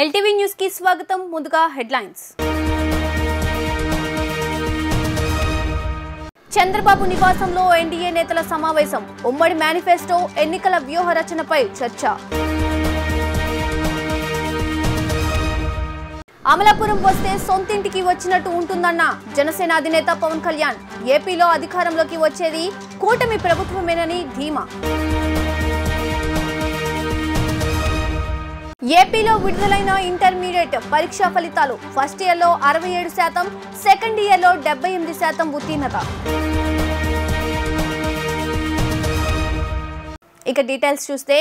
LTV news కి స్వాగతం. ముందుగా హెడ్లైన్స్. చంద్రబాబు నివాసంలో ఎన్డీఏ నేతల సమావేశం. ఉమ్మడి మేనిఫెస్టో, ఎన్నికల వ్యూహ రచనపై చర్చ. అమలాపురం వస్తే సొంతింటికి వచ్చినట్టు ఉంటుందన్న జనసేన అధినేత పవన్ కళ్యాణ్. ఏపీలో అధికారంలోకి వచ్చేది కూటమి ప్రభుత్వమేనని ధీమా. ఏపీలో విడుదలైన ఇంటర్మీడియట్ పరీక్షా ఫలితాలు. ఫస్ట్ ఇయర్లో 67%, సెకండ్ ఇయర్లో 78% ఉత్తీర్ణత. ఇక డీటెయిల్స్ చూస్తే,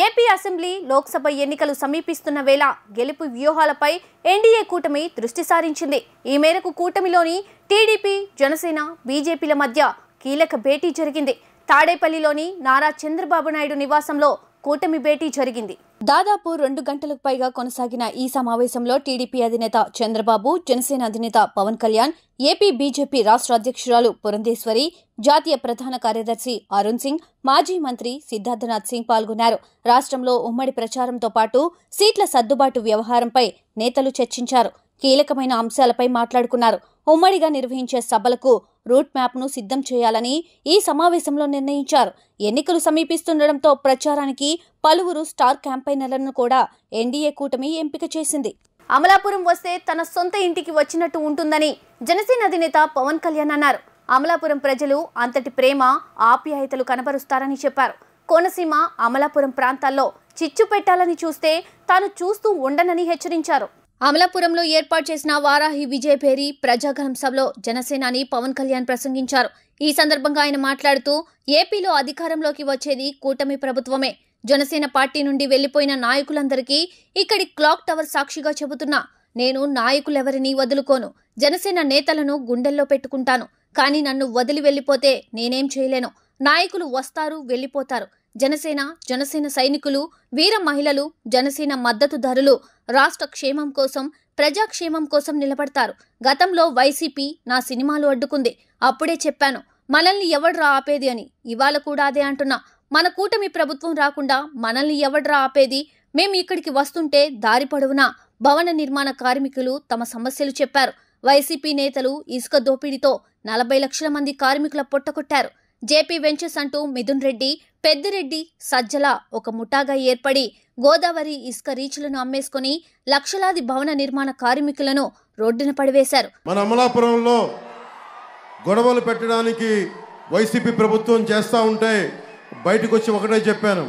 ఏపీ అసెంబ్లీ, లోక్సభ ఎన్నికలు సమీపిస్తున్న వేళ గెలుపు వ్యూహాలపై ఎన్డీఏ కూటమి దృష్టి సారించింది. ఈ మేరకు కూటమిలోని టీడీపీ, జనసేన, బీజేపీల మధ్య కీలక భేటీ జరిగింది. తాడేపల్లిలోని నారా చంద్రబాబు నాయుడు నివాసంలో కూటమి భేటీ జరిగింది. దాదాపు 2 గంటలకు పైగా కొనసాగిన ఈ సమావేశంలో టీడీపీ అధినేత చంద్రబాబు, జనసేన అధినేత పవన్ కళ్యాణ్, ఏపీ బీజేపీ రాష్ట్ర అధ్యక్షురాలు పురంధేశ్వరి, జాతీయ ప్రధాన కార్యదర్శి అరుణ్ సింగ్, మాజీ మంత్రి సిద్ధార్థనాథ్ సింగ్ పాల్గొన్నారు. రాష్ట్రంలో ఉమ్మడి ప్రచారంతో పాటు సీట్ల సర్దుబాటు వ్యవహారంపై నేతలు చర్చించారు. కీలకమైన అంశాలపై మాట్లాడుకున్నారు. ఉమ్మడిగా నిర్వహించే సభలకు రూట్ మ్యాప్ను సిద్ధం చేయాలని ఈ సమావేశంలో నిర్ణయించారు. ఎన్నికలు సమీపిస్తుండటంతో ప్రచారానికి పలువురు స్టార్ క్యాంపెయినర్లను కూడా ఎన్డీఏ కూటమి ఎంపిక చేసింది. అమలాపురం వస్తే తన సొంత ఇంటికి వచ్చినట్టు ఉంటుందని జనసేన అధినేత పవన్ కళ్యాణ్ అన్నారు. అమలాపురం ప్రజలు అంతటి ప్రేమ, ఆప్యాయతలు కనబరుస్తారని చెప్పారు. కోనసీమ, అమలాపురం ప్రాంతాల్లో చిచ్చు పెట్టాలని చూస్తే తాను చూస్తూ ఉండనని హెచ్చరించారు. అమలాపురంలో ఏర్పాటు చేసిన వారాహి విజయభేరి ప్రజాగణం సభలో జనసేనాని పవన్ కళ్యాణ్ ప్రసంగించారు. ఈ సందర్భంగా ఆయన మాట్లాడుతూ, ఏపీలో అధికారంలోకి వచ్చేది కూటమి ప్రభుత్వమే. జనసేన పార్టీ నుండి వెళ్లిపోయిన నాయకులందరికీ ఇక్కడి క్లాక్ టవర్ సాక్షిగా చెబుతున్నా, నేను నాయకులెవరినీ వదులుకోను. జనసేన నేతలను గుండెల్లో పెట్టుకుంటాను. కానీ నన్ను వదిలి వెళ్లిపోతే నేనేం చేయలేను. నాయకులు వస్తారు, వెళ్లిపోతారు. జనసేన సైనికులు, వీర మహిళలు, జనసేన మద్దతుదారులు రాష్ట్ర క్షేమం కోసం, ప్రజాక్షేమం కోసం నిలబడతారు. గతంలో వైసీపీ నా సినిమాలు అడ్డుకుంది. అప్పుడే చెప్పాను, మనల్ని ఎవడ్రా ఆపేది అని. ఇవాళ కూడా అదే అంటున్నా. మన కూటమి ప్రభుత్వం రాకుండా మనల్ని ఎవడ్రా ఆపేది? మేం ఇక్కడికి వస్తుంటే దారి పొడవునా భవన నిర్మాణ కార్మికులు తమ సమస్యలు చెప్పారు. వైసీపీ నేతలు ఇసుక దోపిడీతో 40 లక్షల మంది కార్మికుల పొట్టకొట్టారు. జేపీ వెంచర్స్ అంటూ మిథున్ రెడ్డి, పెద్దిరెడ్డి, సజ్జల ఒక ముఠాగా ఏర్పడి గోదావరి ఇసుక రీచ్లను అమ్మేసుకుని లక్షలాది భవన నిర్మాణ కార్మికులను రోడ్డున పడివేశారు. మన అమలాపురంలో గొడవలు పెట్టడానికి వైసీపీ ప్రభుత్వం చేస్తూ ఉంటే బయటకు వచ్చి ఒకటే చెప్పాను,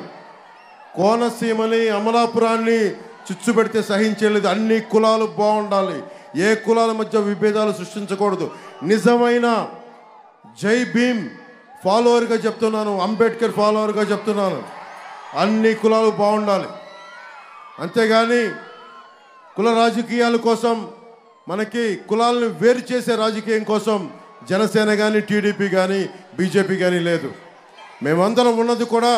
కోనసీమని, అమలాపురాన్ని చిచ్చు పెడితే సహించలేదు. అన్ని కులాలు బాగుండాలి, ఏ కులాల మధ్య విభేదాలు సృష్టించకూడదు. నిజమైన జై భీమ్ ఫాలోవర్గా చెప్తున్నాను, అంబేద్కర్ ఫాలోవర్గా చెప్తున్నాను. అన్ని కులాలు బాగుండాలి. అంతేగాని కుల రాజకీయాల కోసం, మనకి కులాలను వేరు చేసే రాజకీయం కోసం జనసేన కానీ, టీడీపీ కానీ, బీజేపీ కానీ లేదు. మేమందరం ఉన్నది కూడా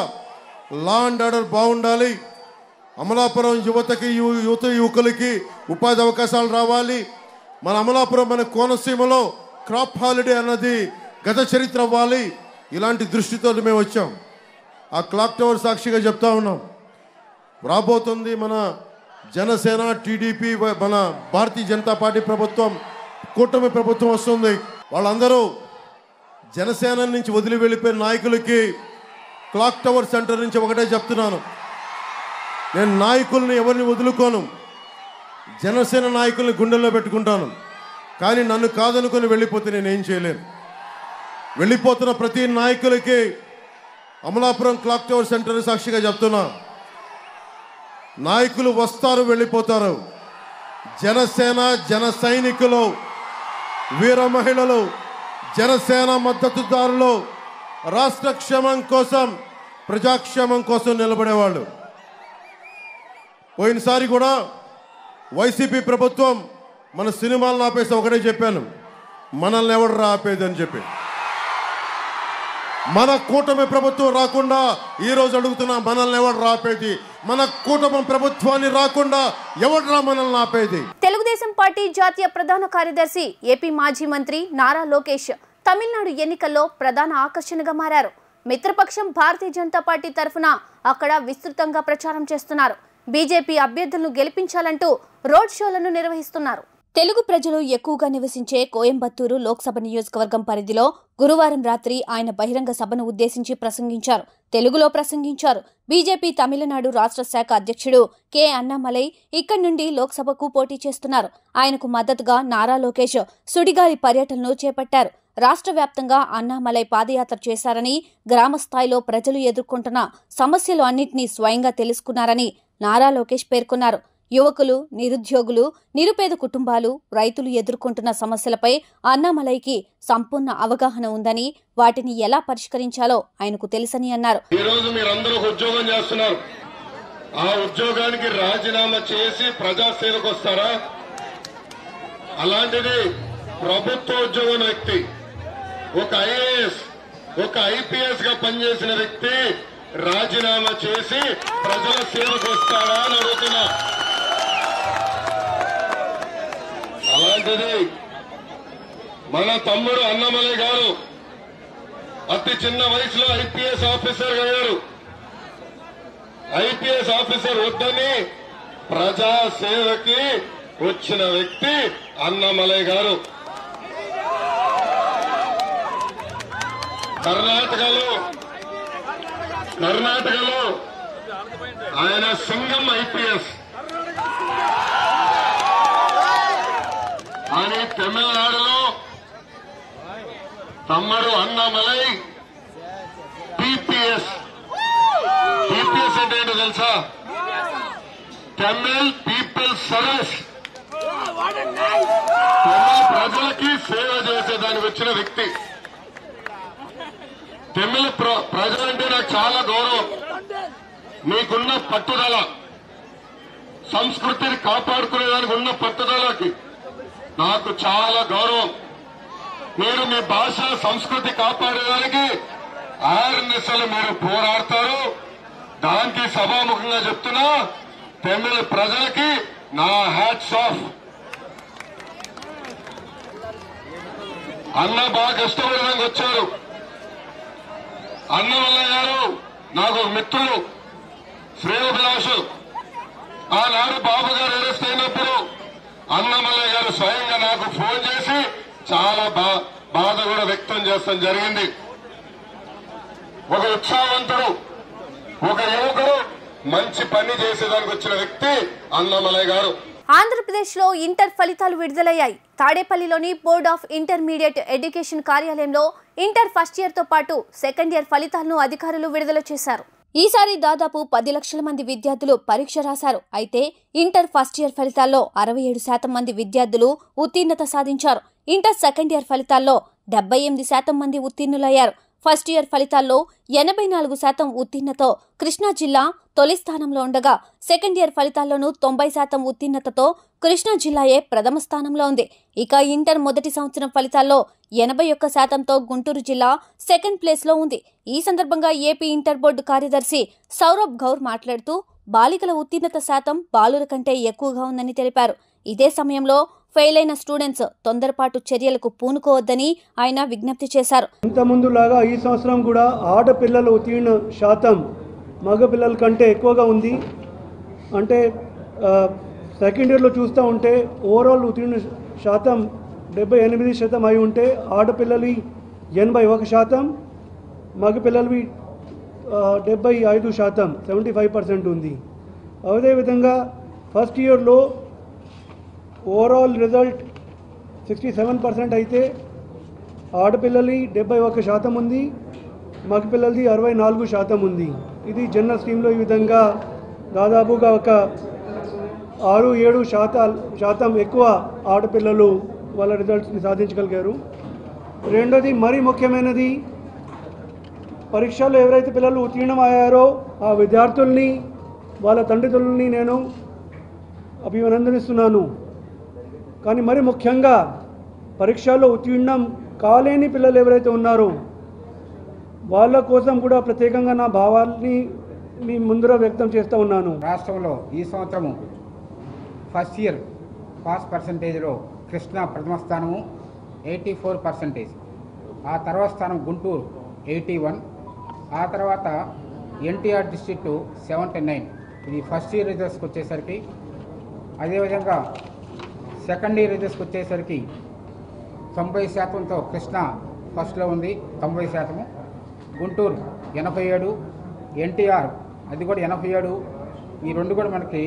లా అండ్ ఆర్డర్ బాగుండాలి. అమలాపురం యువతకి, యువకులకి ఉపాధి అవకాశాలు రావాలి. మన అమలాపురం, మన కోనసీమలో క్రాప్ హాలిడే అన్నది గత చరిత్ర అవ్వాలి. ఇలాంటి దృష్టితో మేము వచ్చాం. ఆ క్లాక్ టవర్ సాక్షిగా చెప్తా ఉన్నాం, రాబోతుంది మన జనసేన, టీడీపీ, మన భారతీయ జనతా పార్టీ ప్రభుత్వం, కూటమి ప్రభుత్వం వస్తుంది. వాళ్ళందరూ జనసేన నుంచి వదిలి వెళ్ళిపోయిన నాయకులకి క్లాక్ టవర్ సెంటర్ నుంచి ఒకటే చెప్తున్నాను, నేను నాయకుల్ని ఎవరిని వదులుకోను. జనసేన నాయకుల్ని గుండెల్లో పెట్టుకుంటాను. కానీ నన్ను కాదనుకొని వెళ్ళిపోతే నేనేం చేయలేను. వెళ్ళిపోతున్న ప్రతి నాయకులకి అమలాపురం క్లాక్ టవర్ సెంటర్ సాక్షిగా చెప్తున్నా, నాయకులు వస్తారు, వెళ్ళిపోతారు. జనసేన, జన సైనికులు, వీర మహిళలు, జనసేన మద్దతుదారులు రాష్ట్ర క్షేమం కోసం, ప్రజాక్షేమం కోసం నిలబడేవాళ్ళు. పోయినసారి కూడా వైసీపీ ప్రభుత్వం మన సినిమాలను ఆపేసి ఒకటే చెప్పాను, మనల్ని ఎవరు ఆపేది అని చెప్పి. మన కూటమి ప్రభుత్వం రాకుండా ఈరోజు అడుగుతున్నా, మనల్ని ఎవరు ఆపేది? మన కూటమి ప్రభుత్వాన్ని రాకుండా ఎవడ్రా మనల్ని ఆపేది? తెలుగుదేశం పార్టీ జాతీయ ప్రధాన కార్యదర్శి, ఏపీ మాజీ మంత్రి నారా లోకేష్ తమిళనాడు ఎన్నికల్లో ప్రధాన ఆకర్షణగా మారారు. మిత్రపక్షం భారతీయ జనతా పార్టీ తరఫున అక్కడ విస్తృతంగా ప్రచారం చేస్తున్నారు. బీజేపీ అభ్యర్థులను గెలిపించాలంటూ రోడ్ షోలను నిర్వహిస్తున్నారు. తెలుగు ప్రజలు ఎక్కువగా నివసించే కోయంబత్తూరు లోక్సభ నియోజకవర్గం పరిధిలో గురువారం రాత్రి ఆయన బహిరంగ సభను ఉద్దేశించి ప్రసంగించారు. తెలుగులో ప్రసంగించారు. బీజేపీ తమిళనాడు రాష్ట్ర శాఖ అధ్యక్షుడు కె అన్నామలై ఇక్కడి నుండి లోక్సభకు పోటీ చేస్తున్నారు. ఆయనకు మద్దతుగా నారా లోకేష్ సుడిగాలి పర్యటనను చేపట్టారు. రాష్ట్ర వ్యాప్తంగా అన్నామలై పాదయాత్ర చేశారని, గ్రామ స్థాయిలో ప్రజలు ఎదుర్కొంటున్న సమస్యలు అన్నింటినీ స్వయంగా తెలుసుకున్నారని నారా లోకేష్ పేర్కొన్నారు. యువకులు, నిరుద్యోగులు, నిరుపేద కుటుంబాలు, రైతులు ఎదుర్కొంటున్న సమస్యలపై అన్నామలైకి సంపూర్ణ అవగాహన ఉందని, వాటిని ఎలా పరిష్కరించాలో ఆయనకు తెలుసని అన్నారు. ఈ రోజు మీరందరూ ఉద్యోగం చేస్తున్నారు. ఆ ఉద్యోగానికి రాజీనామా చేసి ప్రజాసేవకు వస్తారా? అలాంటిది ప్రభుత్వ ఉద్యోగం వ్యక్తి, ఒక ఐఏఎస్, ఒక ఐపీఎస్ గా పనిచేసిన వ్యక్తి రాజీనామా చేసి ప్రజల సేవకు వస్తాడా అని అడుగుతున్నా. అలాంటిది మన తమ్ముడు అన్నామలై గారు అతి చిన్న వయసులో ఐపీఎస్ ఆఫీసర్ అయ్యారు. ఐపీఎస్ ఆఫీసర్ వద్దని ప్రజా సేవకి వచ్చిన వ్యక్తి అన్నామలై గారు. కర్ణాటకలో ఆయన సింగం ఐపీఎస్ అని, తమిళనాడులో తమ్ముడు అన్నామలై పీపీఎస్. పీపీఎస్ అంటే ఏంటో తెలుసా? Tamil people service. తమిళ ప్రజలకి సేవ చేసేదానికి వచ్చిన వ్యక్తి. తమిళ ప్రజలంటే నాకు చాలా గౌరవం. మీకున్న పట్టుదల, సంస్కృతిని కాపాడుకునేదానికి ఉన్న పట్టుదలకి నాకు చాలా గౌరవం. మీరు మీ భాష, సంస్కృతి కాపాడేదానికి ఆర్నిసలు మీరు పోరాడతారు. దానికి సభాముఖంగా చెప్తున్నా, తమిళ ప్రజలకి నా హ్యాట్స్ ఆఫ్. అన్న బాగా కష్టపడడానికి వచ్చారు. అన్నమల్ల గారు నాకు మిత్రులు, శ్రేయోభిలాషు. ఆనాడు బాబు గారు అరెస్ట్ అయినప్పుడు అన్నమల్ల గారు స్వయంగా నాకు ఫోన్ చేసి చాలా బాధ కూడా వ్యక్తం చేస్తాం జరిగింది. ఒక ఉత్సాహవంతుడు, ఒక యువకుడు, మంచి పని చేసేదానికి వచ్చిన వ్యక్తి అన్నామలై గారు. ఆంధ్రప్రదేశ్లో ఇంటర్ ఫలితాలు విడుదలయ్యాయి. తాడేపల్లిలోని బోర్డ్ ఆఫ్ ఇంటర్మీడియట్ ఎడ్యుకేషన్ కార్యాలయంలో ఇంటర్ ఫస్ట్ ఇయర్ తో పాటు సెకండ్ ఇయర్ ఫలితాలను అధికారులు విడుదల చేశారు. ఈసారి దాదాపు 10 లక్షల మంది విద్యార్థులు పరీక్ష రాశారు. అయితే ఇంటర్ ఫస్ట్ ఇయర్ ఫలితాల్లో 67% మంది విద్యార్థులు ఉత్తీర్ణత సాధించారు. ఇంటర్ సెకండ్ ఇయర్ ఫలితాల్లో 78% మంది ఉత్తీర్ణులయ్యారు. ఫస్ట్ ఇయర్ ఫలితాల్లో 84% ఉత్తీర్ణతో కృష్ణా జిల్లా తొలి స్థానంలో ఉండగా, సెకండ్ ఇయర్ ఫలితాల్లోనూ 90% ఉత్తీర్ణతతో కృష్ణా జిల్లాయే ప్రథమ స్థానంలో ఉంది. ఇక ఇంటర్ మొదటి సంవత్సరం ఫలితాల్లో 81%తో గుంటూరు జిల్లా సెకండ్ ప్లేస్లో ఉంది. ఈ సందర్భంగా ఏపీ ఇంటర్ బోర్డు కార్యదర్శి సౌరభ్ గౌర్ మాట్లాడుతూ, బాలికల ఉత్తీర్ణత శాతం బాలుర కంటే ఎక్కువగా ఉందని తెలిపారు. ఇదే సమయంలో ఫెయిల్ అయిన స్టూడెంట్స్ తొందరపాటు చర్యలకు పూనుకోవద్దని ఆయన విజ్ఞప్తి చేశారు. ఇంతకుముందులాగా ఈ సంవత్సరం కూడా ఆడపిల్లల ఉత్తీర్ణ శాతం మగపిల్లల కంటే ఎక్కువగా ఉంది. అంటే సెకండ్ ఇయర్లో చూస్తూ ఉంటే ఓవరాల్ ఉత్తీర్ణ శాతం 78% అయి ఉంటే ఆడపిల్లలు 81%, మగపిల్లలు 75%, 75% ఉంది. అదేవిధంగా ఫస్ట్ ఇయర్లో ఓవరాల్ రిజల్ట్ 67% అయితే ఆడపిల్లలు 71% ఉంది, మగపిల్లలది 64% ఉంది. ఇది జనరల్ స్ట్రీమ్లో ఈ విధంగా దాదాపుగా ఒక 6-7% ఎక్కువ ఆడపిల్లలు వాళ్ళ రిజల్ట్స్ని సాధించగలిగారు. రెండోది మరీ ముఖ్యమైనది, పరీక్షల్లో ఎవరైతే పిల్లలు ఉత్తీర్ణమయ్యారో ఆ విద్యార్థుల్ని, వాళ్ళ తండ్రిదండ్రుల్ని నేను అభినందనిస్తున్నాను. కానీ మరి ముఖ్యంగా పరీక్షల్లో ఉత్తీర్ణం కాలేని పిల్లలు ఎవరైతే ఉన్నారో వాళ్ళ కోసం కూడా ప్రత్యేకంగా నా భావాల్ని మీ ముందర వ్యక్తం చేస్తూ ఉన్నాను. రాష్ట్రంలో ఈ సంవత్సరము ఫస్ట్ ఇయర్ పాస్ పర్సంటేజ్లో కృష్ణా ప్రథమ స్థానము 84%, ఆ తర్వాత స్థానం గుంటూరు 81, ఆ తర్వాత ఎన్టీఆర్ డిస్ట్రిక్ట్ 79, ఇది ఫస్ట్ ఇయర్ రిజల్ట్స్కి వచ్చేసరికి. అదేవిధంగా సెకండ్ ఇయర్ రిజల్ట్స్కి వచ్చేసరికి 90%తో కృష్ణ ఫస్ట్లో ఉంది, 90%. గుంటూరు 87, ఎన్టీఆర్ అది కూడా 87. ఈ రెండు కూడా మనకి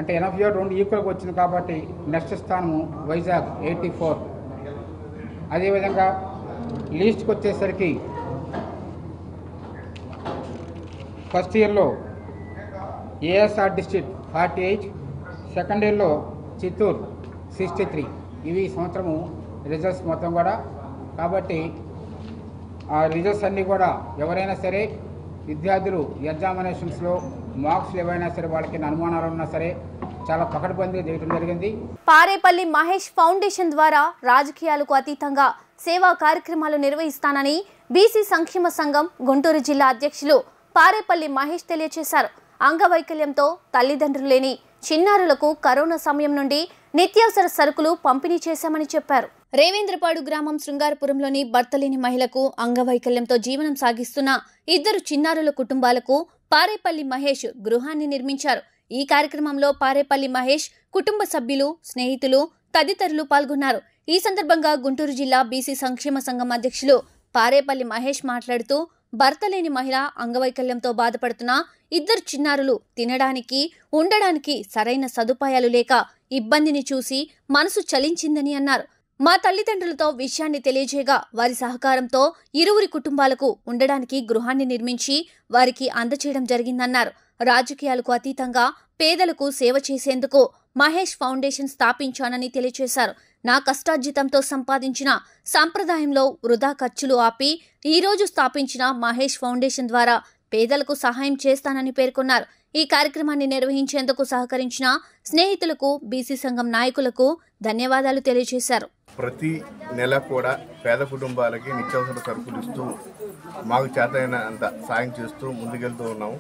అంటే 87 రెండు ఈక్వల్గా వచ్చింది కాబట్టి నెక్స్ట్ స్థానము వైజాగ్ 84. అదేవిధంగా లీస్ట్కి వచ్చేసరికి ఫస్ట్ ఇయర్లో ఏఎస్ఆర్ డిస్ట్రిక్ట్ 48, సెకండ్ ఇయర్లో చిత్తూరు 63. ఇవి ఈ సంవత్సరము రిజల్ట్స్ మొత్తం కూడా. కాబట్టి ఆ రిజల్ట్స్ అన్నీ కూడా ఎవరైనా సరే విద్యార్థులు ఎగ్జామినేషన్స్లో మార్క్స్లు ఏవైనా సరే వాళ్ళకి అనుమానాలు ఉన్నా సరే చాలా పకడ్బందీగా చేయడం జరిగింది. పారేపల్లి మహేష్ ఫౌండేషన్ ద్వారా రాజకీయాలకు అతీతంగా సేవా కార్యక్రమాలు నిర్వహిస్తానని బీసీ సంక్షేమ సంఘం గుంటూరు జిల్లా అధ్యక్షులు పారేపల్లి మహేష్ తెలియజేశారు. అంగవైకల్యంతో తల్లిదండ్రులు లేని చిన్నారులకు కరోనా సమయం నుండి నిత్యావసర సరుకులు పంపిణీ చేశామని చెప్పారు. రేవేంద్రపాడు గ్రామం శృంగారపురంలోని భర్త లేని మహిళకు అంగవైకల్యంతో జీవనం సాగిస్తున్న 2 చిన్నారుల కుటుంబాలకు పారేపల్లి మహేష్ గృహాన్ని నిర్మించారు. ఈ కార్యక్రమంలో పారేపల్లి మహేష్ కుటుంబ సభ్యులు, స్నేహితులు తదితరులు పాల్గొన్నారు. ఈ సందర్భంగా గుంటూరు జిల్లా బీసీ సంక్షేమ సంఘం అధ్యక్షులు పారేపల్లి మహేష్ మాట్లాడుతూ భర్త లేని మహిళ అంగవైకల్యంతో బాధపడుతున్న 2 చిన్నారులు తినడానికి, ఉండడానికి సరైన సదుపాయాలు లేక ఇబ్బందిని చూసి మనసు చలించిందని అన్నారు. మా తల్లిదండ్రులతో విషయాన్ని తెలియజేయగా వారి సహకారంతో ఇరువురి కుటుంబాలకు ఉండడానికి గృహాన్ని నిర్మించి వారికి అందచేయడం జరిగిందన్నారు. రాజకీయాలకు అతీతంగా పేదలకు సేవ చేసేందుకు మహేష్ ఫౌండేషన్ స్థాపించానని తెలియజేశారు. నా కష్టార్జితంతో సంపాదించిన సంప్రదాయంలో వృధా ఖర్చులు ఆపి ఈ రోజు స్థాపించిన మహేష్ ఫౌండేషన్ ద్వారా పేదలకు సహాయం చేస్తానని పేర్కొన్నారు. ఈ కార్యక్రమాన్ని నిర్వహించేందుకు సహకరించిన స్నేహితులకు, బీసీ సంఘం నాయకులకు ధన్యవాదాలు తెలియజేశారు. ప్రతి నెల కూడా పేద కుటుంబాలకి నిత్యావసర సరుకులు ఇస్తూ మాకు చేతైనంత సాయం చేస్తూ ముందుకెళ్తూ ఉన్నాము.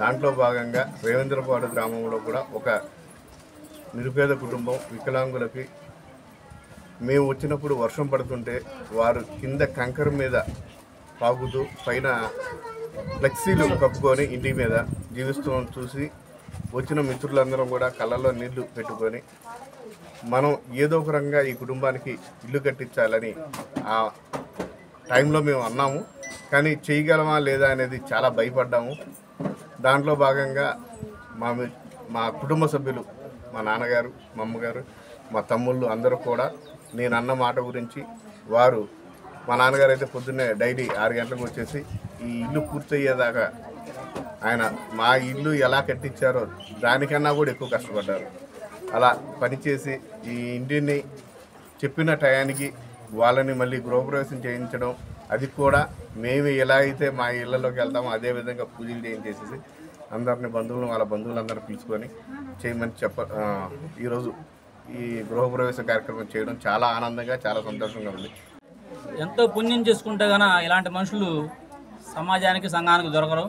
దాంట్లో భాగంగా రేవేంద్రపాడు గ్రామంలో కూడా ఒక నిరుపేద కుటుంబం వికలాంగులకి మేము వచ్చినప్పుడు వర్షం పడుతుంటే వారు కింద కంకర మీద పాకుతూ పైన ఫ్లెక్సీలు కప్పుకొని ఇంటి మీద జీవిస్తూ చూసి వచ్చిన మిత్రులందరం కూడా కళ్ళల్లో నీళ్లు పెట్టుకొని మనం ఏదో ఒక రకంగా ఈ కుటుంబానికి ఇల్లు కట్టించాలని ఆ టైంలో మేము అన్నాము. కానీ చేయగలమా లేదా అనేది చాలా భయపడ్డాము. దాంట్లో భాగంగా మా కుటుంబ సభ్యులు, మా నాన్నగారు, మా అమ్మగారు, మా తమ్ముళ్ళు అందరూ కూడా నేను అన్న మాట గురించి వారు, మా నాన్నగారు అయితే పొద్దున్నే డైలీ 6 గంటలకు వచ్చేసి ఈ ఇల్లు పూర్తయ్యేదాకా ఆయన మా ఇల్లు ఎలా కట్టించారో దానికన్నా కూడా ఎక్కువ కష్టపడ్డారు. అలా పనిచేసి ఈ ఇంటిని చెప్పిన టయానికి వాళ్ళని మళ్ళీ గృహప్రవేశం చేయించడం, అది కూడా మేము ఎలా అయితే మా ఇళ్లలోకి వెళ్తామో అదే విధంగా పూజలు చేయించేసి అందరిని వాళ్ళ బంధువులందరూ పిలుచుకొని చేయమని ఈరోజు ఈ గృహప్రవేశ కార్యక్రమం చేయడం చాలా ఆనందంగా, చాలా సంతోషంగా ఉంది. ఎంతో పుణ్యం చేసుకుంటే కనుక ఇలాంటి మనుషులు సమాజానికి, సంఘానికి దొరకరు.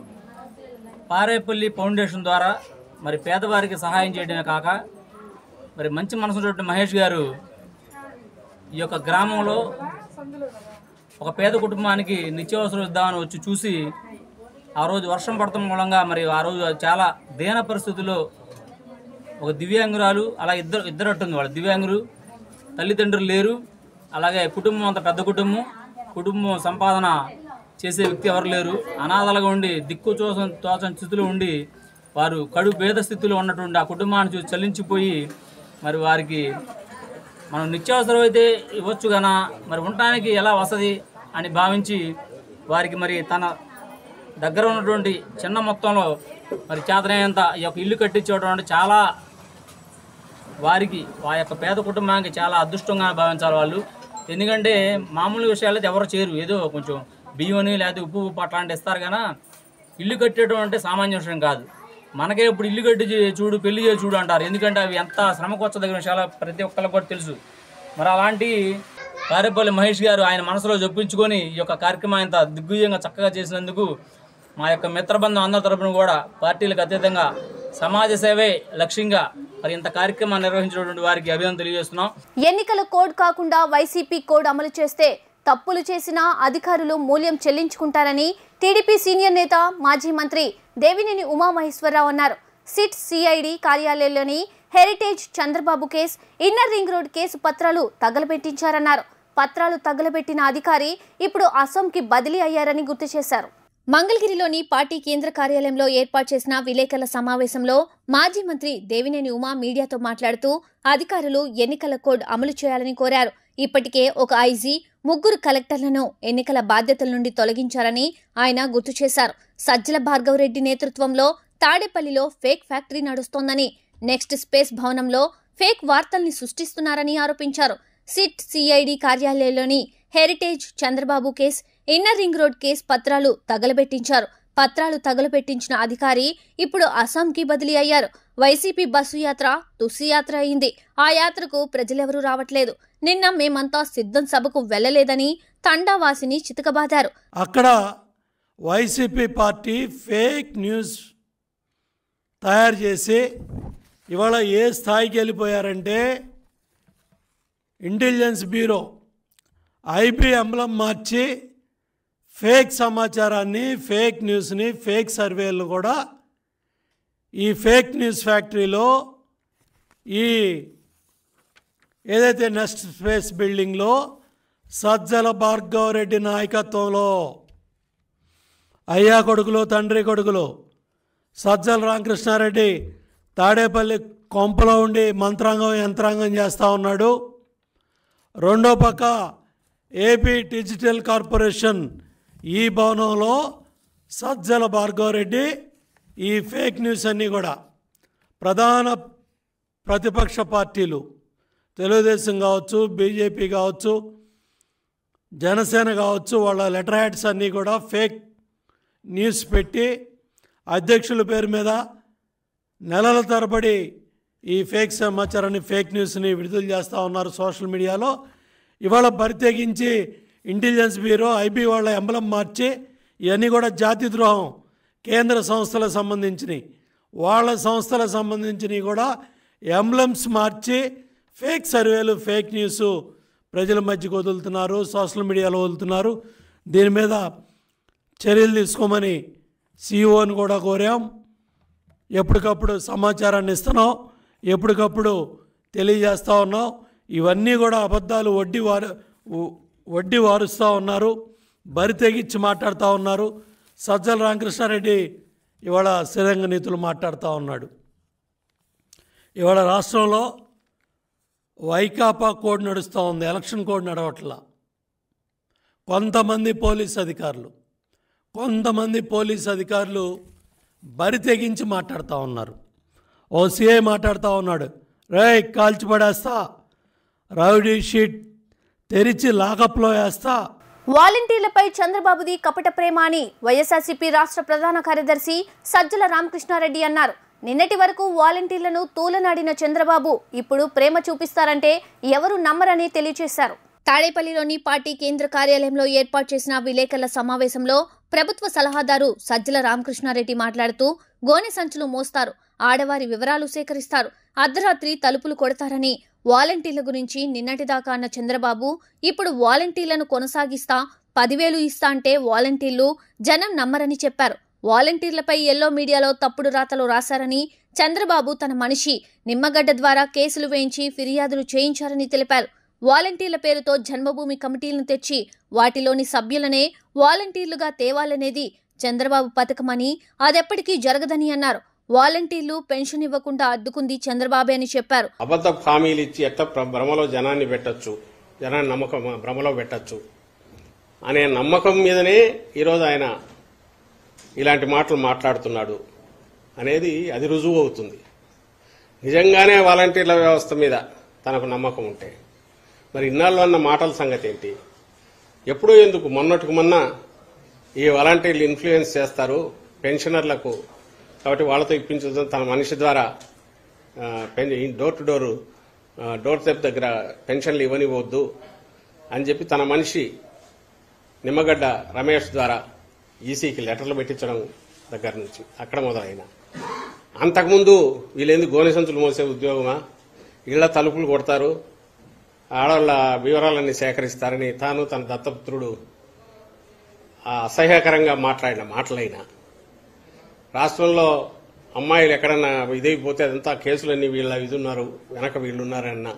పారేపల్లి ఫౌండేషన్ ద్వారా మరి పేదవారికి సహాయం చేయడమే కాక మరి మంచి మనసున్నటువంటి మహేష్ గారు ఈ యొక్క గ్రామంలో ఒక పేద కుటుంబానికి నిత్యావసరం ఇద్దామని వచ్చి చూసి ఆ రోజు వర్షం పడటం మూలంగా మరి ఆ రోజు చాలా దీన పరిస్థితుల్లో ఒక దివ్యాంగురాలు, అలా ఇద్దరు అట్టుంది, వాళ్ళు దివ్యాంగులు, తల్లిదండ్రులు లేరు, అలాగే కుటుంబం అంత పెద్ద కుటుంబం సంపాదన చేసే వ్యక్తి ఎవరు లేరు, అనాథలుగా ఉండి దిక్కు తోచని స్థితిలో ఉండి వారు కడు పేద స్థితిలో ఉన్నటువంటి ఆ కుటుంబాన్ని చూసి చలించిపోయి మరి వారికి మనం నిత్యావసరం అయితే ఇవ్వచ్చు కన్నా మరి ఉండటానికి ఎలా వసతి అని భావించి వారికి మరి తన దగ్గర ఉన్నటువంటి చిన్న మొత్తంలో మరి చేతనైనంత ఈ యొక్క ఇల్లు కట్టించడం అంటే చాలా వారికి ఆ యొక్క పేద కుటుంబానికి చాలా అదృష్టంగా భావించాలి వాళ్ళు. ఎందుకంటే మామూలు విషయాలు అయితే ఎవరు చేయరు, ఏదో కొంచెం బియ్యని లేకపోతే ఉప్పు అట్లాంటి ఇస్తారు కానీ ఇల్లు కట్టడం అంటే సామాన్య విషయం కాదు. మనకే ఇప్పుడు ఇల్లు కట్టి చూడు, పెళ్లి చేసి చూడు అంటారు. ఎందుకంటే అవి ఎంత శ్రమకొచ్చదగిన విషయాలు ప్రతి ఒక్కరికి కూడా తెలుసు. మరి అలాంటి పారేపల్లి మహేష్ గారు ఆయన మనసులో జొప్పించుకొని ఈ యొక్క కార్యక్రమం ఇంత దిగ్విజయంగా చక్కగా చేసినందుకు మా యొక్క మిత్రబంధం అందరి తరపున కూడా పార్టీలకు అతీతంగా సమాజ సేవే లక్ష్యంగా మరి ఇంత కార్యక్రమాన్ని నిర్వహించినటువంటి వారికి అభినందనలు తెలియజేస్తున్నాం. ఎన్నికల కోడ్ కాకుండా వైసీపీ కోడ్ అమలు చేస్తే తప్పులు చేసిన అధికారులు మూల్యం చెల్లించుకుంటారని టీడీపీ సీనియర్ నేత, మాజీ మంత్రి దేవినేని ఉమామహేశ్వరరావు అన్నారు. సిట్ సిఐడి కార్యాలయంలోని హెరిటేజ్ చంద్రబాబు కేసు, ఇన్నర్ రింగ్ రోడ్ కేసు పత్రాలు తగలబెట్టించారన్నారు. పత్రాలు తగలబెట్టిన అధికారి ఇప్పుడు అసోంకి బదిలీ అయ్యారని గుర్తు చేశారు. మంగళగిరిలోని పార్టీ కేంద్ర కార్యాలయంలో ఏర్పాటు చేసిన విలేకరుల సమావేశంలో మాజీ మంత్రి దేవినేని ఉమా మీడియాతో మాట్లాడుతూ అధికారులు ఎన్నికల కోడ్ అమలు చేయాలని కోరారు. ఇప్పటికే ఒక ఐజీ, 3 కలెక్టర్లను ఎన్నికల బాధ్యతల నుండి తొలగించారని ఆయన గుర్తు చేశారు. సజ్జల భార్గవరెడ్డి నేతృత్వంలో తాడేపల్లిలో ఫేక్ ఫ్యాక్టరీ నడుస్తోందని, నెక్స్ట్ స్పేస్ భవనంలో ఫేక్ వార్తల్ని సృష్టిస్తున్నారని ఆరోపించారు. సిట్ సిఐడి కార్యాలయంలోని హెరిటేజ్ చంద్రబాబు కేసు, ఇన్నర్ రింగ్ రోడ్ కేసు పత్రాలు తగలబెట్టించారు. పత్రాలు తగలబెట్టించిన అధికారి ఇప్పుడు అస్సాంకి బదిలీ అయ్యారు. వైసీపీ బస్సు యాత్ర తుస్సు యాత్ర అయింది. ఆ యాత్రకు ప్రజలెవరూ రావట్లేదు. నిన్న మేమంతా సిద్ధం సభకు వెళ్లలేదని తండావాసిని చితకబాదారు. అక్కడ వైసీపీ పార్టీ ఫేక్ న్యూస్ తయారు చేసి ఇవాళ ఏ స్థాయికి వెళ్ళిపోయారంటే ఇంటెలిజెన్స్ బ్యూరో ఐబీ ఎంబ్లం మార్చి ఫేక్ సమాచారాన్ని, ఫేక్ న్యూస్ని, ఫేక్ సర్వేలు కూడా ఈ ఫేక్ న్యూస్ ఫ్యాక్టరీలో ఈ ఏదైతే నెక్స్ట్ స్పేస్ బిల్డింగ్లో సజ్జల భార్గవరెడ్డి నాయకత్వంలో అయ్యా కొడుకులు, తండ్రి కొడుకులు సజ్జల రామకృష్ణారెడ్డి తాడేపల్లి కొంపలో ఉండి మంత్రాంగం యంత్రాంగం చేస్తూ ఉన్నాడు. రెండో పక్క ఏపీ డిజిటల్ కార్పొరేషన్ ఈ భవనంలో సజ్జల భార్గవరెడ్డి ఈ ఫేక్ న్యూస్ అన్నీ కూడా ప్రధాన ప్రతిపక్ష పార్టీలు తెలుగుదేశం కావచ్చు, బీజేపీ కావచ్చు, జనసేన కావచ్చు, వాళ్ళ లెటర్ హ్యాడ్స్ అన్నీ కూడా ఫేక్ న్యూస్ పెట్టి అధ్యక్షుల పేరు మీద నెలల తరబడి ఈ ఫేక్ సమాచారాన్ని, ఫేక్ న్యూస్ని విడుదల చేస్తూ ఉన్నారు సోషల్ మీడియాలో. ఇవాళ బరితెగించి ఇంటెలిజెన్స్ బ్యూరో ఐబీ వాళ్ళ ఎంబలం మార్చి ఇవన్నీ కూడా జాతి ద్రోహం, కేంద్ర సంస్థలకు సంబంధించినవి, వాళ్ళ సంస్థలకు సంబంధించినవి కూడా ఎంబ్లమ్స్ మార్చి ఫేక్ సర్వేలు, ఫేక్ న్యూస్ ప్రజల మధ్యకు వదులుతున్నారు, సోషల్ మీడియాలో వదులుతున్నారు. దీని మీద చర్యలు తీసుకోమని సిఇఓని కూడా కోరాం. ఎప్పటికప్పుడు సమాచారాన్ని ఇస్తున్నాం, ఎప్పటికప్పుడు తెలియజేస్తూ ఉన్నాం. ఇవన్నీ కూడా అబద్ధాలు వడ్డీ వారుస్తూ ఉన్నారు, బరి తెగించి మాట్లాడుతూ ఉన్నారు. సజ్జల రామకృష్ణారెడ్డి ఇవాళ శ్రీరంగ నీతులు మాట్లాడుతూ ఉన్నాడు. ఇవాళ రాష్ట్రంలో వైకాపా కోడ్ నడుస్తూ ఉంది, ఎలక్షన్ కోడ్ నడవట్లా. కొంతమంది పోలీస్ అధికారులు బరి తెగించి మాట్లాడుతూ ఉన్నారు. ఓ సిఐ మాట్లాడుతూ ఉన్నాడు, రేయ్ కాల్చిపడేస్తా, రౌడీ షీట్ తెరిచి లాకప్లో వేస్తా. వాలంటీర్లపై చంద్రబాబుది కపట ప్రేమ అని వైఎస్ఆర్సీపీ రాష్ట్ర ప్రధాన కార్యదర్శి సజ్జల రామకృష్ణారెడ్డి అన్నారు. నిన్నటి వరకు వాలంటీర్లను తూలనాడిన చంద్రబాబు ఇప్పుడు ప్రేమ చూపిస్తారంటే ఎవరు నమ్మరని తెలియజేశారు. తాడేపల్లిలోని పార్టీ కేంద్ర కార్యాలయంలో ఏర్పాటు చేసిన విలేకరుల సమావేశంలో ప్రభుత్వ సలహాదారు సజ్జల రామకృష్ణారెడ్డి మాట్లాడుతూ, గోనె సంచులు మోస్తారు, ఆడవారి వివరాలు సేకరిస్తారు, అర్ధరాత్రి తలుపులు కొడతారని వాలంటీర్ల గురించి నిన్నటిదాకా అన్న చంద్రబాబు ఇప్పుడు వాలంటీర్లను కొనసాగిస్తా, 10,000 ఇస్తా అంటే వాలంటీర్లు జనం నమ్మరని చెప్పారు. వాలంటీర్లపై ఎల్లో మీడియాలో తప్పుడు రాతలు రాశారని, చంద్రబాబు తన మనిషి నిమ్మగడ్డ ద్వారా కేసులు వేయించి ఫిర్యాదులు చేయించారని తెలిపారు. వాలంటీర్ల పేరుతో జన్మభూమి కమిటీలను తెచ్చి వాటిలోని సభ్యులనే వాలంటీర్లుగా తేవాలనేది చంద్రబాబు పథకమని, అదెప్పటికీ జరగదని అన్నారు. వాలంటీర్లు పెన్షన్ ఇవ్వకుండా అడ్డుకుంది చంద్రబాబే అని చెప్పారు. అబద్ధ హామీలు ఇచ్చి ఎట్లా భ్రమలో జనాన్ని పెట్టచ్చు, జనాన్ని నమ్మకం భ్రమలో పెట్టచ్చు అనే నమ్మకం మీదనే ఈరోజు ఆయన ఇలాంటి మాటలు మాట్లాడుతున్నాడు అనేది అది రుజువు అవుతుంది. నిజంగానే వాలంటీర్ల వ్యవస్థ మీద తనకు నమ్మకం ఉంటే మరి ఇన్నాళ్ళు అన్న మాటల సంగతి ఏంటి? ఎప్పుడూ ఎందుకు మొన్నటికి మొన్న ఈ వాలంటీర్లు ఇన్ఫ్లుయెన్స్ చేస్తారు పెన్షనర్లకు, కాబట్టి వాళ్ళతో ఇప్పించడం, తన మనిషి ద్వారా డోర్ టు డోర్ స్టెప్ దగ్గర పెన్షన్లు ఇవ్వనివ్వద్దు అని చెప్పి తన మనిషి నిమ్మగడ్డ రమేష్ ద్వారా ఈసీకి లెటర్లు పెట్టించడం దగ్గర నుంచి అక్కడ మొదలైన. అంతకుముందు వీళ్ళేందుకు గోనె సంచులు మోసే ఉద్యోగమా, ఇళ్ల తలుపులు కొడతారు, ఆడవాళ్ళ వివరాలన్నీ సేకరిస్తారని తాను తన దత్తపుత్రుడు అసహ్యకరంగా మాట్లాడిన మాటలైనా రాష్ట్రంలో అమ్మాయిలు ఎక్కడన్నా ఇదైపోతే అదంతా కేసులన్నీ ఇది ఉన్నారు వెనక వీళ్ళు ఉన్నారన్నా,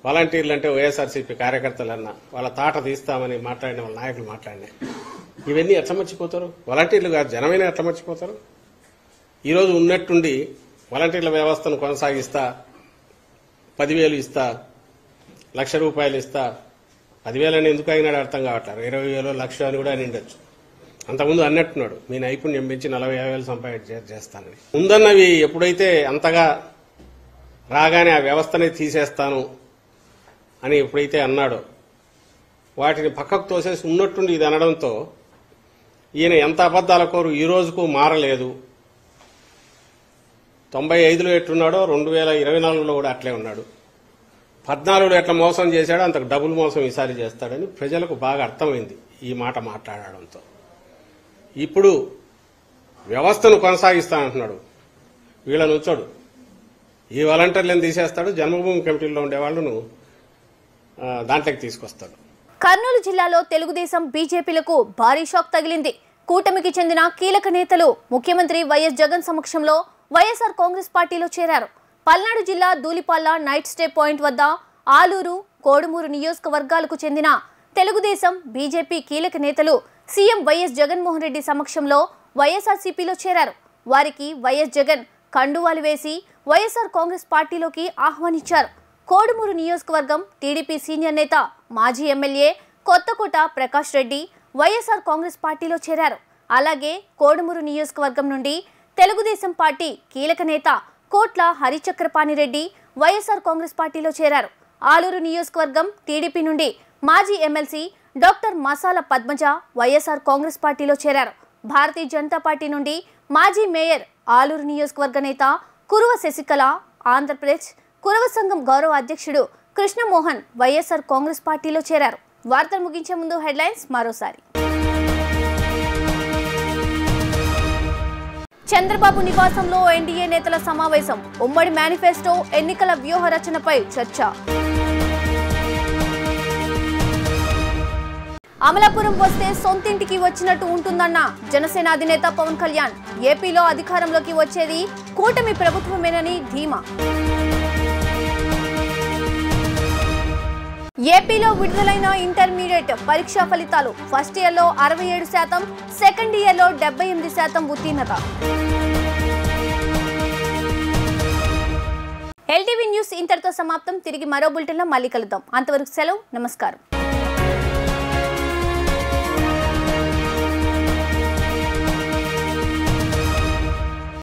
వాలంటీర్లు అంటే వైఎస్ఆర్సీపీ కార్యకర్తలన్నా వాళ్ళ తాట తీస్తామని మాట్లాడిన వాళ్ళ నాయకులు మాట్లాడినా ఇవన్నీ ఎట్లా మర్చిపోతారు? వాలంటీర్లు కాదు జనమైనా ఎట్లా మర్చిపోతారు? ఈరోజు ఉన్నట్టుండి వాలంటీర్ల వ్యవస్థను కొనసాగిస్తా, 10,000 ఇస్తా, ₹1,00,000 ఇస్తా. 10,000 అని ఎందుకు అయినాడు అర్థం కావట్లేదు. 20,000 లక్ష అని కూడా అని ఉండొచ్చు. అంతకుముందు అన్నట్టున్నాడు మీ నైపుణ్యం పెంచి 40,000 సంపాదన చేస్తానని. ముందన్నవి ఎప్పుడైతే అంతగా రాగానే ఆ వ్యవస్థనే తీసేస్తాను అని ఎప్పుడైతే అన్నాడో వాటిని పక్కకు తోసేసి ఉన్నట్టుండి ఇది అనడంతో ఈయన ఎంత అబద్దాల కోరు ఈ రోజుకు మారలేదు. 95లో ఎట్లున్నాడో 2024లో కూడా అట్లే ఉన్నాడు. 14లో ఎట్లా మోసం చేశాడో అంతకు డబుల్ మోసం ఈసారి చేస్తాడని ప్రజలకు బాగా అర్థమైంది ఈ మాట మాట్లాడడంతో. ఇప్పుడు వ్యవస్థను కొనసాగిస్తానంటున్నాడు. వీళ్ళని ఉంచాడు, ఈ వాలంటీర్లను తీసేస్తాడు, జన్మభూమి కమిటీలో ఉండే వాళ్ళను దాంట్లోకి తీసుకొస్తాడు. కర్నూలు జిల్లాలో తెలుగుదేశం బీజేపీలకు భారీ షాక్ తగిలింది. కూటమికి చెందిన కీలక నేతలు ముఖ్యమంత్రి వైఎస్ జగన్ సమక్షంలో వైఎస్ఆర్ కాంగ్రెస్ పార్టీలో చేరారు. పల్నాడు జిల్లా ధూళిపాల నైట్ స్టే పాయింట్ వద్ద ఆలూరు, కోడుమూరు నియోజకవర్గాలకు చెందిన తెలుగుదేశం బీజేపీ కీలక నేతలు సీఎం వైఎస్ జగన్మోహన్ రెడ్డి సమక్షంలో వైఎస్ఆర్సీపీలో చేరారు. వారికి వైఎస్ జగన్ కండువాలు వేసి వైఎస్ఆర్ కాంగ్రెస్ పార్టీలోకి ఆహ్వానించారు. కోడుమూరు నియోజకవర్గం టీడీపీ సీనియర్ నేత మాజీ ఎమ్మెల్యే కొత్తకోట ప్రకాష్ రెడ్డి వైఎస్ఆర్ కాంగ్రెస్ పార్టీలో చేరారు. అలాగే కోడుమూరు నియోజకవర్గం నుండి తెలుగుదేశం పార్టీ కీలక నేత కోట్ల హరిచక్రపాణిరెడ్డి వైఎస్ఆర్ కాంగ్రెస్ పార్టీలో చేరారు. ఆలూరు నియోజకవర్గం టీడీపీ నుండి మాజీ ఎమ్మెల్సీ డాక్టర్ మసాల పద్మజ వైఎస్ఆర్ కాంగ్రెస్ పార్టీలో చేరారు. భారతీయ జనతా పార్టీ నుండి మాజీ మేయర్ ఆలూరు నియోజకవర్గ నేత కురువ శశికళ, ఆంధ్రప్రదేశ్ కురవ సంఘం గౌరవ అధ్యక్షుడు కృష్ణమోహన్ వైఎస్ఆర్ కాంగ్రెస్ పార్టీలో చేరారు. వార్తలు ముగించే ముందు హెడ్లైన్స్ మరోసారి. చంద్రబాబు నివాసంలో ఎన్డీఏ నేతల సమావేశం. ఉమ్మడి మేనిఫెస్టో, ఎన్నికల వ్యూహ రచనపై చర్చ. అమలాపురం వస్తే సొంతింటికి వచ్చినట్టు ఉంటుందన్న జనసేన అధినేత పవన్ కళ్యాణ్. ఏపీలో అధికారంలోకి వచ్చేది కూటమి ప్రభుత్వమేనని ధీమా. ఏపీలో విడుదలైన ఇంటర్మీడియట్ పరీక్షా ఫలితాలు. ఫస్ట్ ఇయర్లో 67%, సెకండ్ ఇయర్లో 78% ఉత్తీర్ణత. ఎల్టీవీ న్యూస్ ఇంతటితో సమాప్తం. తిరిగి మరో బులెటిన్లో మళ్ళీ కలుద్దాం. అంతవరకు సెలవు, నమస్కారం.